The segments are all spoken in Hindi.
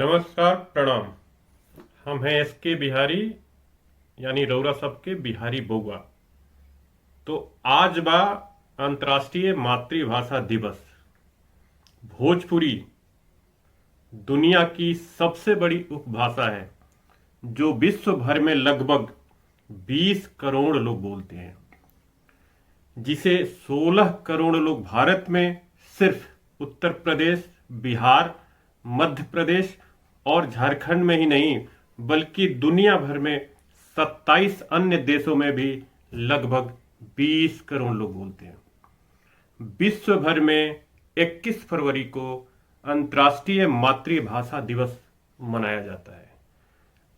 नमस्कार, प्रणाम। हम हैं एस के बिहारी, यानी रौरा सबके बिहारी बउआ। तो आज बा अंतर्राष्ट्रीय मातृभाषा दिवस। भोजपुरी दुनिया की सबसे बड़ी उपभाषा है जो विश्व भर में लगभग 20 करोड़ लोग बोलते हैं, जिसे 16 करोड़ लोग भारत में सिर्फ उत्तर प्रदेश, बिहार, मध्य प्रदेश और झारखंड में ही नहीं बल्कि दुनिया भर में 27 अन्य देशों में भी लगभग 20 करोड़ लोग बोलते हैं। विश्व भर में 21 फरवरी को अंतर्राष्ट्रीय मातृभाषा दिवस मनाया जाता है।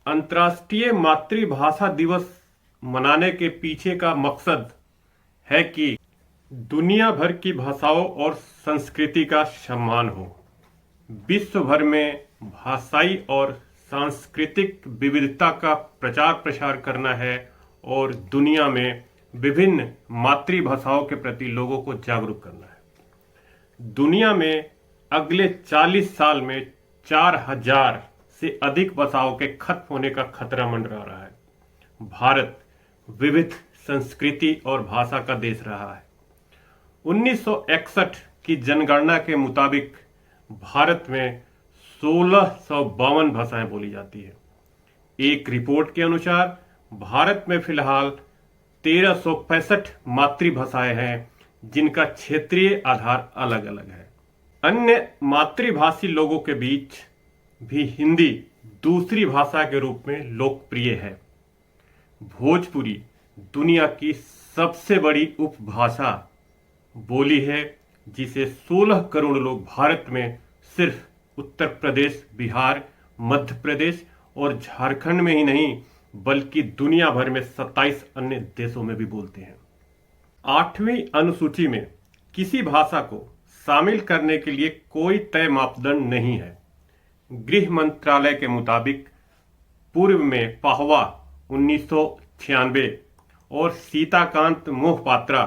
अंतर्राष्ट्रीय मातृभाषा दिवस मनाने के पीछे का मकसद है कि दुनिया भर की भाषाओं और संस्कृति का सम्मान हो। विश्व भर में भाषाई और सांस्कृतिक विविधता का प्रचार प्रसार करना है और दुनिया में विभिन्न मातृभाषाओं के प्रति लोगों को जागरूक करना है। दुनिया में अगले 40 साल में 4000 से अधिक भाषाओं के खत्म होने का खतरा मंडरा रहा है। भारत विविध संस्कृति और भाषा का देश रहा है। 1961 की जनगणना के मुताबिक भारत में 1652 भाषाएं बोली जाती है। एक रिपोर्ट के अनुसार भारत में फिलहाल 1365 मातृभाषाएं हैं जिनका क्षेत्रीय आधार अलग अलग है। अन्य मातृभाषी लोगों के बीच भी हिंदी दूसरी भाषा के रूप में लोकप्रिय है। भोजपुरी दुनिया की सबसे बड़ी उपभाषा बोली है, जिसे 16 करोड़ लोग भारत में सिर्फ उत्तर प्रदेश, बिहार, मध्य प्रदेश और झारखंड में ही नहीं बल्कि दुनिया भर में 27 अन्य देशों में भी बोलते हैं। 8वीं अनुसूची में किसी भाषा को शामिल करने के लिए कोई तय मापदंड नहीं है। गृह मंत्रालय के मुताबिक पूर्व में पाहवा 1996 और सीताकांत मोहपात्रा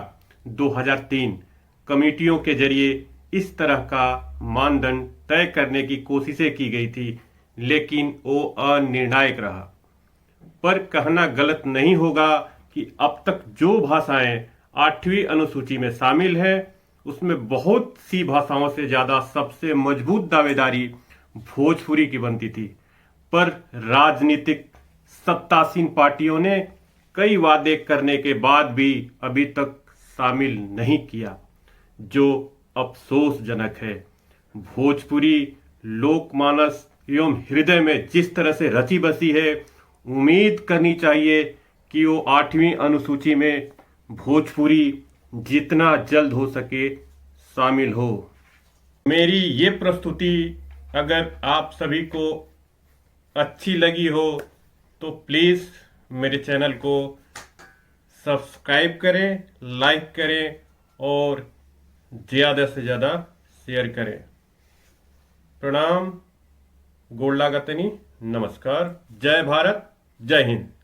2003 कमेटियों के जरिए इस तरह का मानदंड तय करने की कोशिशें की गई थी, लेकिन वो अनिर्णायक रहा। पर कहना गलत नहीं होगा कि अब तक जो भाषाएं 8वीं अनुसूची में शामिल है उसमें बहुत सी भाषाओं से ज्यादा सबसे मजबूत दावेदारी भोजपुरी की बनती थी। पर राजनीतिक सत्तासीन पार्टियों ने कई वादे करने के बाद भी अभी तक शामिल नहीं किया, जो अफसोसजनक है। भोजपुरी लोकमानस एवं हृदय में जिस तरह से रची बसी है, उम्मीद करनी चाहिए कि वो 8वीं अनुसूची में भोजपुरी जितना जल्द हो सके शामिल हो। मेरी ये प्रस्तुति अगर आप सभी को अच्छी लगी हो तो प्लीज़ मेरे चैनल को सब्सक्राइब करें, लाइक करें और ज़्यादा से ज़्यादा शेयर करें। प्रणाम, गोड़ लागतनी, नमस्कार, जय भारत, जय हिंद।